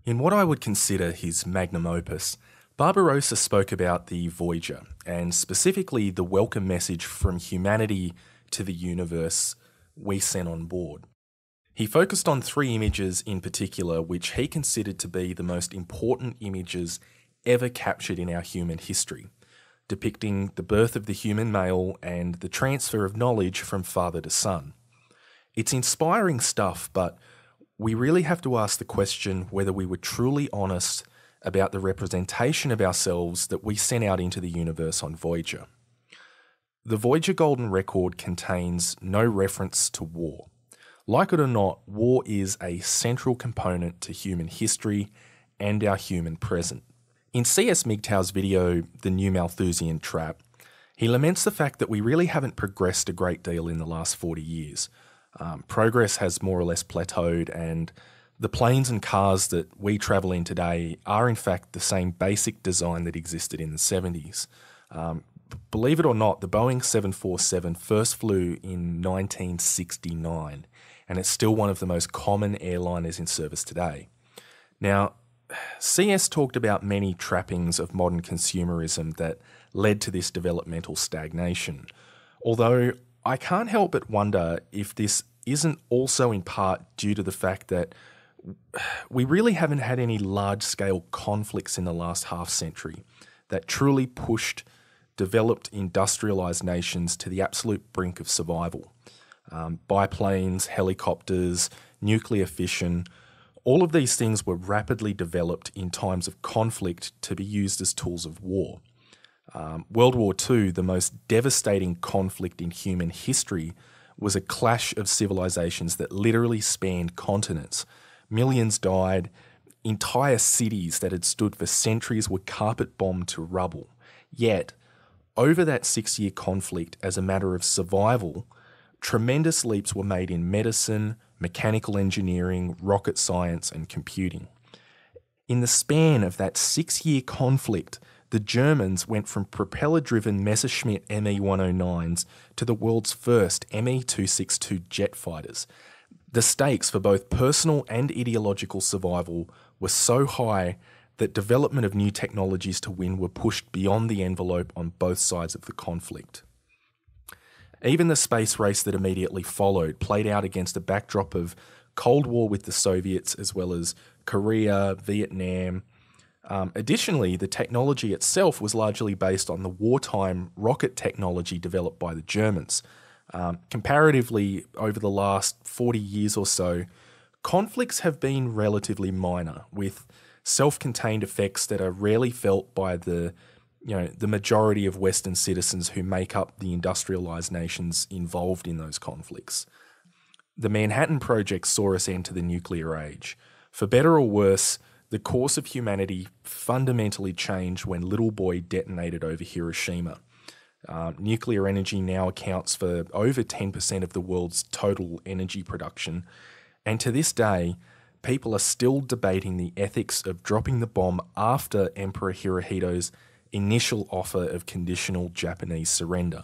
In what I would consider his magnum opus, Barbarossa spoke about the Voyager, and specifically the welcome message from humanity to the universe we sent on board. He focused on three images in particular, which he considered to be the most important images ever captured in our human history, depicting the birth of the human male and the transfer of knowledge from father to son. It's inspiring stuff, but we really have to ask the question whether we were truly honest about the representation of ourselves that we sent out into the universe on Voyager. The Voyager Golden Record contains no reference to war. Like it or not, war is a central component to human history and our human present. In C.S. MGTOW's video, The New Malthusian Trap, he laments the fact that we really haven't progressed a great deal in the last 40 years. Progress has more or less plateaued, and the planes and cars that we travel in today are in fact the same basic design that existed in the 70s. Believe it or not, the Boeing 747 first flew in 1969, and it's still one of the most common airliners in service today. Now, CS talked about many trappings of modern consumerism that led to this developmental stagnation, although I can't help but wonder if this isn't also in part due to the fact that we really haven't had any large-scale conflicts in the last half-century that truly pushed developed industrialised nations to the absolute brink of survival. Biplanes, helicopters, nuclear fission, all of these things were rapidly developed in times of conflict to be used as tools of war. World War II, the most devastating conflict in human history, was a clash of civilizations that literally spanned continents. Millions died. Entire cities that had stood for centuries were carpet bombed to rubble. Yet, over that 6-year conflict, as a matter of survival, tremendous leaps were made in medicine, mechanical engineering, rocket science, and computing. In the span of that 6-year conflict, the Germans went from propeller-driven Messerschmitt Me-109s to the world's first Me-262 jet fighters. The stakes for both personal and ideological survival were so high that development of new technologies to win were pushed beyond the envelope on both sides of the conflict. Even the space race that immediately followed played out against a backdrop of Cold War with the Soviets, as well as Korea, Vietnam. Additionally, the technology itself was largely based on the wartime rocket technology developed by the Germans. Comparatively, over the last 40 years or so, conflicts have been relatively minor, with self-contained effects that are rarely felt by the majority of Western citizens who make up the industrialized nations involved in those conflicts. The Manhattan Project saw us enter the nuclear age. For better or worse, the course of humanity fundamentally changed when Little Boy detonated over Hiroshima. Nuclear energy now accounts for over 10% of the world's total energy production, and to this day, people are still debating the ethics of dropping the bomb after Emperor Hirohito's initial offer of conditional Japanese surrender.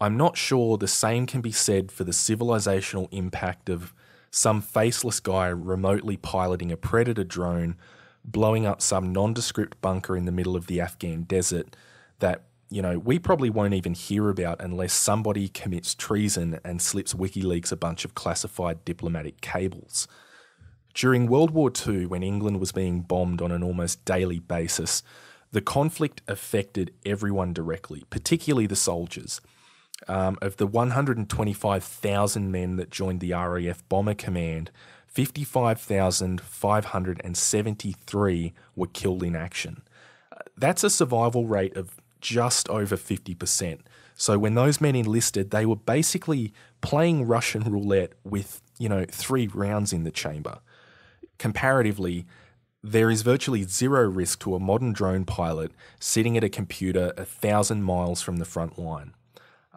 I'm not sure the same can be said for the civilizational impact of some faceless guy remotely piloting a Predator drone, blowing up some nondescript bunker in the middle of the Afghan desert that, we probably won't even hear about unless somebody commits treason and slips WikiLeaks a bunch of classified diplomatic cables. During World War II, when England was being bombed on an almost daily basis, the conflict affected everyone directly, particularly the soldiers. Of the 125,000 men that joined the RAF Bomber Command, 55,573 were killed in action. That's a survival rate of just over 50%. So when those men enlisted, they were basically playing Russian roulette with, 3 rounds in the chamber. Comparatively, there is virtually zero risk to a modern drone pilot sitting at a computer 1,000 miles from the front line.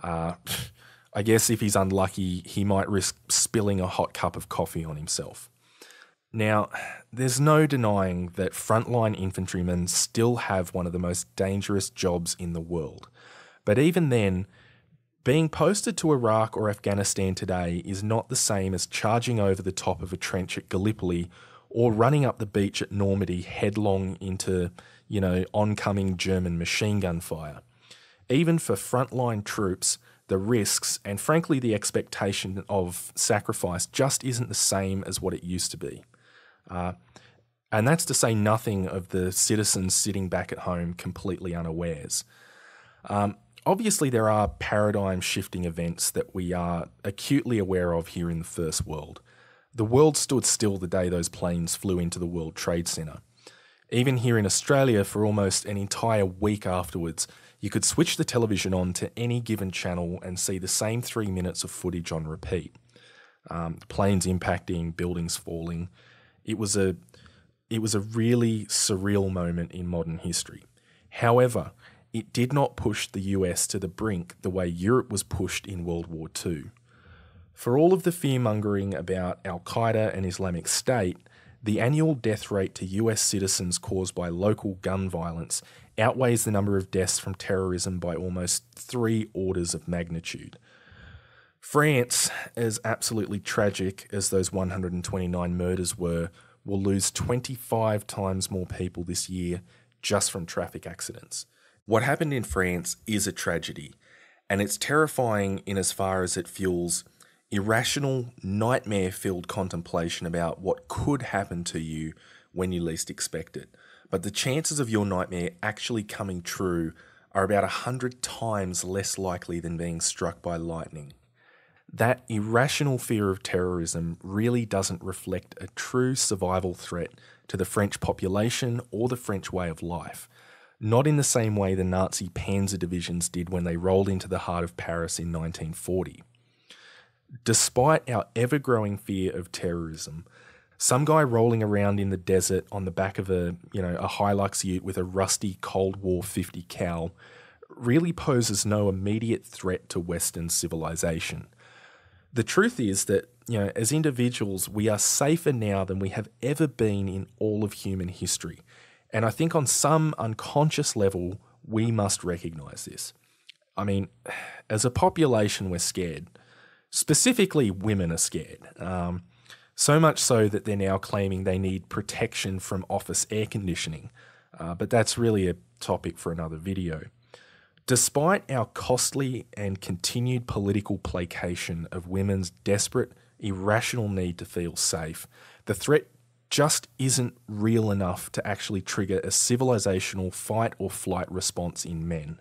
I guess if he's unlucky, he might risk spilling a hot cup of coffee on himself. Now, there's no denying that frontline infantrymen still have one of the most dangerous jobs in the world. But even then, being posted to Iraq or Afghanistan today is not the same as charging over the top of a trench at Gallipoli or running up the beach at Normandy headlong into, oncoming German machine gun fire. Even for frontline troops, the risks and frankly the expectation of sacrifice just isn't the same as what it used to be. And that's to say nothing of the citizens sitting back at home completely unawares. Obviously, there are paradigm-shifting events that we are acutely aware of here in the First World. The world stood still the day those planes flew into the World Trade Center. Even here in Australia, for almost an entire week afterwards, you could switch the television on to any given channel and see the same 3 minutes of footage on repeat. Planes impacting, buildings falling. It was a really surreal moment in modern history. However, it did not push the US to the brink the way Europe was pushed in World War II. For all of the fear-mongering about Al-Qaeda and Islamic State, the annual death rate to US citizens caused by local gun violence outweighs the number of deaths from terrorism by almost 3 orders of magnitude. France, as absolutely tragic as those 129 murders were, will lose 25 times more people this year just from traffic accidents. What happened in France is a tragedy, and it's terrifying in as far as it fuels irrational, nightmare-filled contemplation about what could happen to you when you least expect it. But the chances of your nightmare actually coming true are about 100 times less likely than being struck by lightning. That irrational fear of terrorism really doesn't reflect a true survival threat to the French population or the French way of life. Not in the same way the Nazi panzer divisions did when they rolled into the heart of Paris in 1940. Despite our ever-growing fear of terrorism, some guy rolling around in the desert on the back of a Hilux ute with a rusty Cold War 50 cal really poses no immediate threat to Western civilization. The truth is that, as individuals, we are safer now than we have ever been in all of human history. And I think on some unconscious level, we must recognise this. I mean, as a population, we're scared. Specifically, women are scared. So much so that they're now claiming they need protection from office air conditioning. But that's really a topic for another video. Despite our costly and continued political placation of women's desperate, irrational need to feel safe, the threat just isn't real enough to actually trigger a civilizational fight or flight response in men.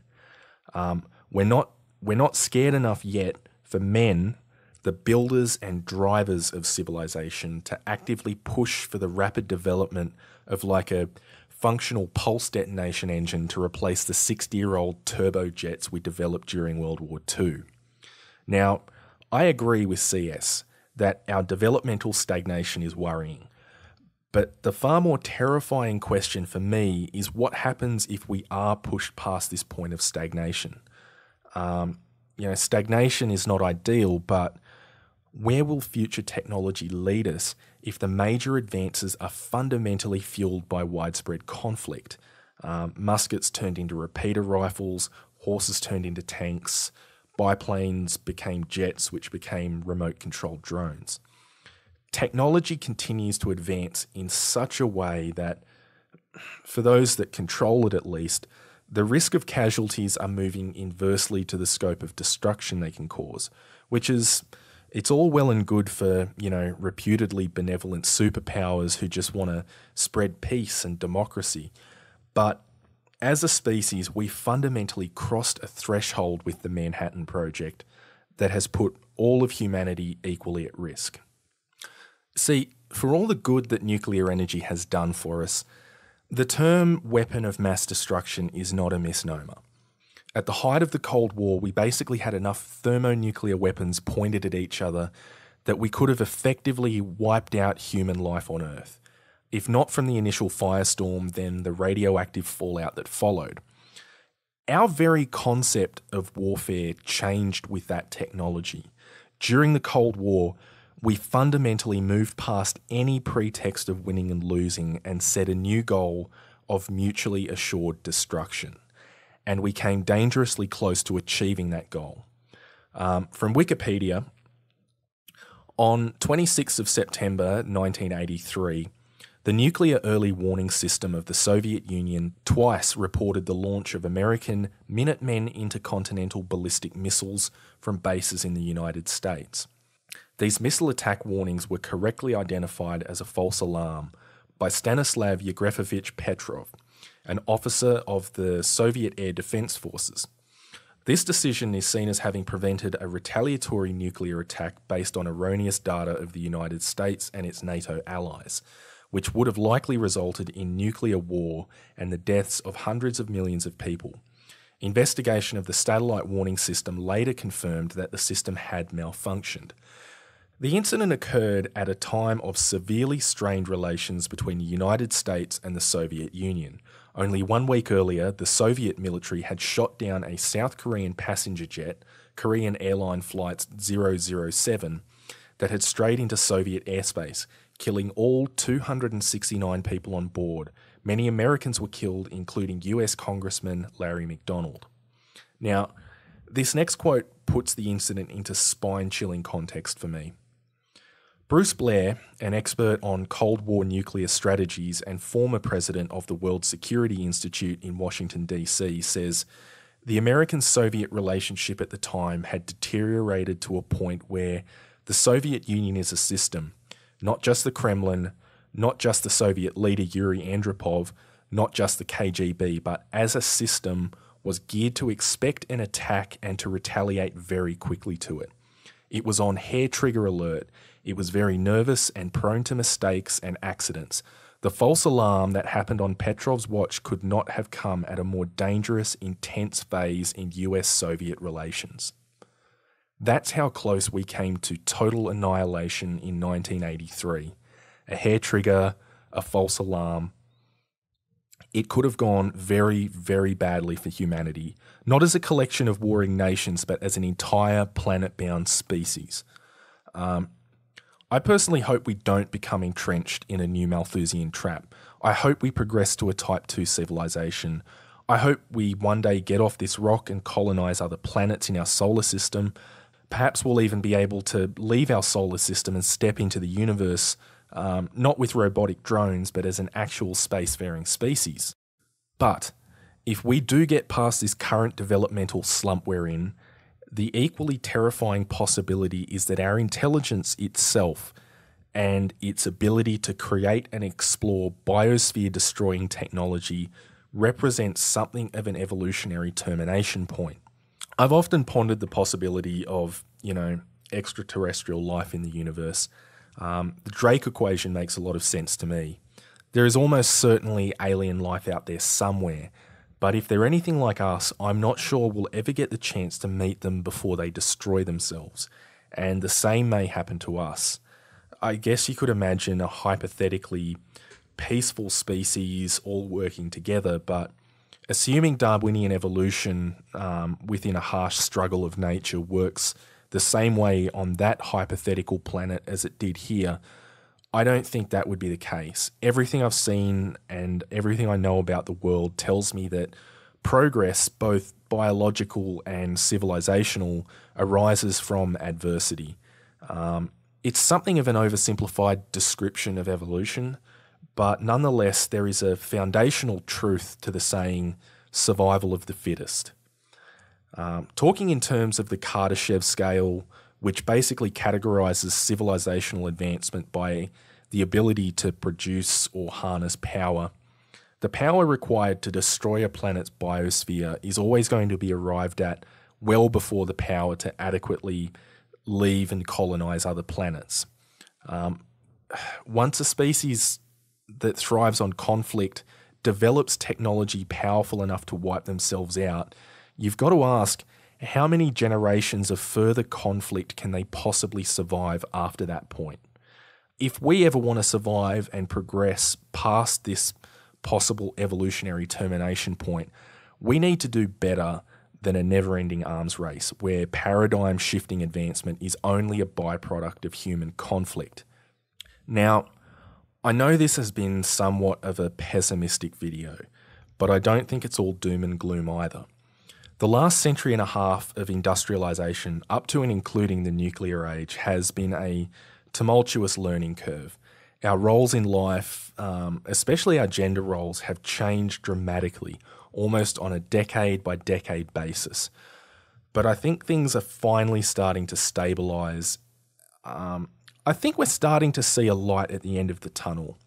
We're not scared enough yet for men, the builders and drivers of civilization, to actively push for the rapid development of like a functional pulse detonation engine to replace the 60-year-old turbojets we developed during World War II. Now, I agree with CS that our developmental stagnation is worrying, but the far more terrifying question for me is what happens if we are pushed past this point of stagnation. Stagnation is not ideal, but where will future technology lead us if the major advances are fundamentally fueled by widespread conflict? Muskets turned into repeater rifles, horses turned into tanks, biplanes became jets, which became remote-controlled drones. Technology continues to advance in such a way that, for those that control it at least, the risk of casualties are moving inversely to the scope of destruction they can cause, which is... It's all well and good for, reputedly benevolent superpowers who just want to spread peace and democracy. But as a species, we fundamentally crossed a threshold with the Manhattan Project that has put all of humanity equally at risk. See, for all the good that nuclear energy has done for us, the term weapon of mass destruction is not a misnomer. At the height of the Cold War, we basically had enough thermonuclear weapons pointed at each other that we could have effectively wiped out human life on Earth. If not from the initial firestorm, then the radioactive fallout that followed. Our very concept of warfare changed with that technology. During the Cold War, we fundamentally moved past any pretext of winning and losing and set a new goal of mutually assured destruction. And we came dangerously close to achieving that goal. From Wikipedia, on 26th of September 1983, The nuclear early warning system of the Soviet Union twice reported the launch of American Minutemen intercontinental ballistic missiles from bases in the United States. These missile attack warnings were correctly identified as a false alarm by Stanislav Yevgrafovich Petrov, an officer of the Soviet Air Defense Forces. This decision is seen as having prevented a retaliatory nuclear attack based on erroneous data of the United States and its NATO allies, which would have likely resulted in nuclear war and the deaths of hundreds of millions of people. Investigation of the satellite warning system later confirmed that the system had malfunctioned. The incident occurred at a time of severely strained relations between the United States and the Soviet Union. Only 1 week earlier, the Soviet military had shot down a South Korean passenger jet, Korean Airline Flight 007, that had strayed into Soviet airspace, killing all 269 people on board. Many Americans were killed, including US Congressman Larry McDonald. Now, this next quote puts the incident into spine-chilling context for me. Bruce Blair, an expert on Cold War nuclear strategies and former president of the World Security Institute in Washington, D.C., says, the American-Soviet relationship at the time had deteriorated to a point where the Soviet Union is a system, not just the Kremlin, not just the Soviet leader Yuri Andropov, not just the KGB, but as a system was geared to expect an attack and to retaliate very quickly to it. It was on hair-trigger alert. It was very nervous and prone to mistakes and accidents. The false alarm that happened on Petrov's watch could not have come at a more dangerous, intense phase in US-Soviet relations. That's how close we came to total annihilation in 1983. A hair trigger, a false alarm. It could have gone very, very badly for humanity, not as a collection of warring nations, but as an entire planet-bound species. I personally hope we don't become entrenched in a new Malthusian trap. I hope we progress to a Type 2 civilization. I hope we one day get off this rock and colonize other planets in our solar system. Perhaps we'll even be able to leave our solar system and step into the universe, not with robotic drones, but as an actual spacefaring species. But if we do get past this current developmental slump we're in, the equally terrifying possibility is that our intelligence itself and its ability to create and explore biosphere-destroying technology represents something of an evolutionary termination point. I've often pondered the possibility of, extraterrestrial life in the universe. The Drake equation makes a lot of sense to me. There is almost certainly alien life out there somewhere, but if they're anything like us, I'm not sure we'll ever get the chance to meet them before they destroy themselves. And the same may happen to us. I guess you could imagine a hypothetically peaceful species all working together, but assuming Darwinian evolution within a harsh struggle of nature works the same way on that hypothetical planet as it did here, I don't think that would be the case. Everything I've seen and everything I know about the world tells me that progress, both biological and civilizational, arises from adversity. It's something of an oversimplified description of evolution, but nonetheless there is a foundational truth to the saying, survival of the fittest. Talking in terms of the Kardashev scale, which basically categorizes civilizational advancement by the ability to produce or harness power. The power required to destroy a planet's biosphere is always going to be arrived at well before the power to adequately leave and colonize other planets. Once a species that thrives on conflict develops technology powerful enough to wipe themselves out, you've got to ask, how many generations of further conflict can they possibly survive after that point? If we ever want to survive and progress past this possible evolutionary termination point, we need to do better than a never-ending arms race where paradigm-shifting advancement is only a byproduct of human conflict. Now, I know this has been somewhat of a pessimistic video, but I don't think it's all doom and gloom either. The last century and a half of industrialization, up to and including the nuclear age, has been a tumultuous learning curve. Our roles in life especially our gender roles, have changed dramatically, almost on a decade-by-decade basis. But I think things are finally starting to stabilise. I think we're starting to see a light at the end of the tunnel.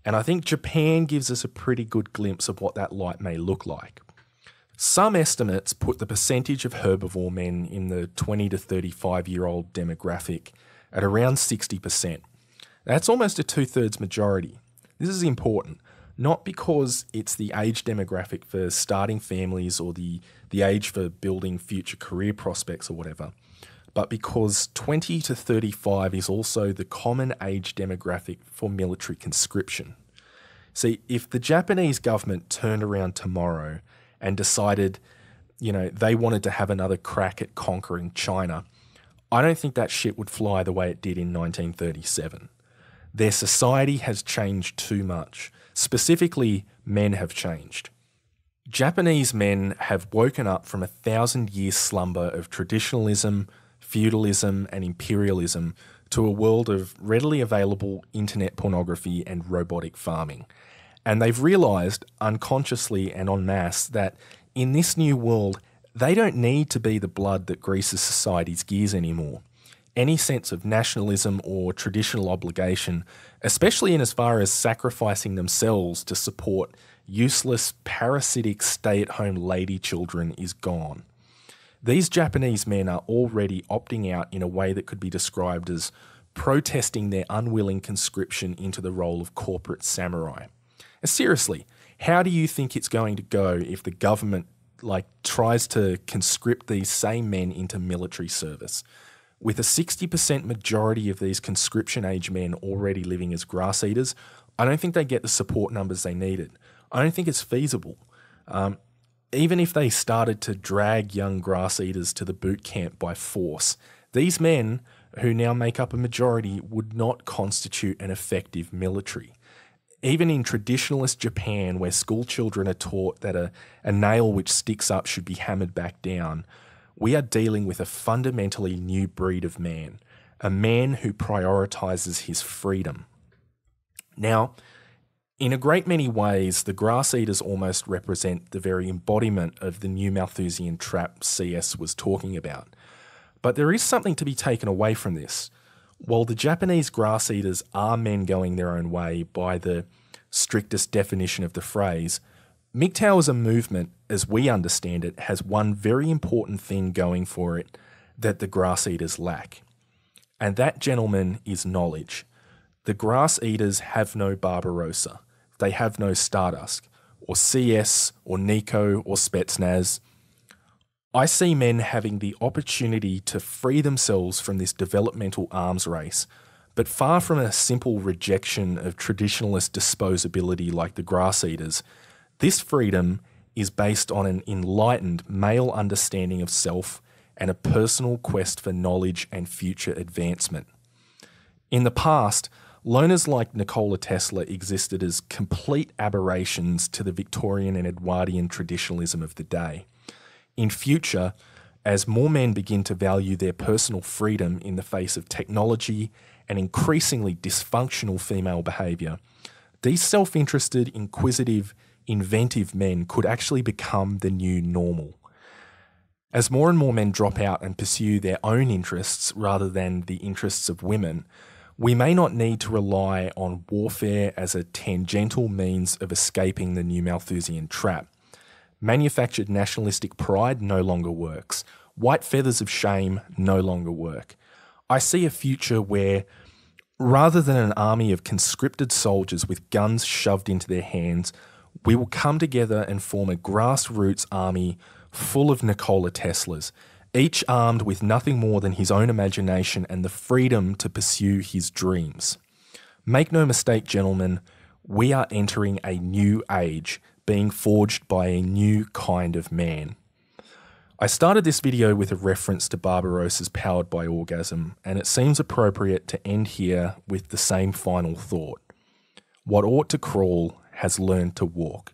And I think Japan gives us a pretty good glimpse of what that light may look like. Some estimates put the percentage of herbivore men in the 20 to 35-year-old demographic at around 60%. That's almost a two-thirds majority. This is important, not because it's the age demographic for starting families or the age for building future career prospects or whatever, but because 20 to 35 is also the common age demographic for military conscription. See, if the Japanese government turned around tomorrow and decided, they wanted to have another crack at conquering China, I don't think that shit would fly the way it did in 1937. Their society has changed too much. Specifically, men have changed. Japanese men have woken up from a 1,000-year slumber of traditionalism, feudalism, and imperialism to a world of readily available internet pornography and robotic farming. And they've realised, unconsciously and en masse, that in this new world, they don't need to be the blood that greases society's gears anymore. Any sense of nationalism or traditional obligation, especially in as far as sacrificing themselves to support useless, parasitic, stay-at-home lady children, is gone. These Japanese men are already opting out in a way that could be described as protesting their unwilling conscription into the role of corporate samurai. Seriously, how do you think it's going to go if the government tries to conscript these same men into military service? With a 60% majority of these conscription-age men already living as grass eaters, I don't think they get the support numbers they needed. I don't think it's feasible. Even if they started to drag young grass eaters to the boot camp by force, these men, who now make up a majority, would not constitute an effective military. Even in traditionalist Japan, where school children are taught that a nail which sticks up should be hammered back down, we are dealing with a fundamentally new breed of man, a man who prioritises his freedom. Now, in a great many ways, the grass eaters almost represent the very embodiment of the new Malthusian trap CS was talking about. But there is something to be taken away from this. While the Japanese grass eaters are men going their own way by the strictest definition of the phrase, MGTOW as a movement, as we understand it, has one very important thing going for it that the grass eaters lack. And that, gentlemen, is knowledge. The grass eaters have no Barbarossa. They have no Stardust, or CS, or Nico, or Spetsnaz. I see men having the opportunity to free themselves from this developmental arms race, but far from a simple rejection of traditionalist disposability like the grass eaters, this freedom is based on an enlightened male understanding of self and a personal quest for knowledge and future advancement. In the past, loners like Nikola Tesla existed as complete aberrations to the Victorian and Edwardian traditionalism of the day. In future, as more men begin to value their personal freedom in the face of technology and increasingly dysfunctional female behaviour, these self-interested, inquisitive, inventive men could actually become the new normal. As more and more men drop out and pursue their own interests rather than the interests of women, we may not need to rely on warfare as a tangential means of escaping the new Malthusian trap. Manufactured nationalistic pride no longer works. White feathers of shame no longer work. I see a future where, rather than an army of conscripted soldiers with guns shoved into their hands, we will come together and form a grassroots army full of Nikola Teslas, each armed with nothing more than his own imagination and the freedom to pursue his dreams. Make no mistake, gentlemen, we are entering a new age, being forged by a new kind of man. I started this video with a reference to Barbarossa's Powered by Orgasm, and it seems appropriate to end here with the same final thought. What ought to crawl has learned to walk.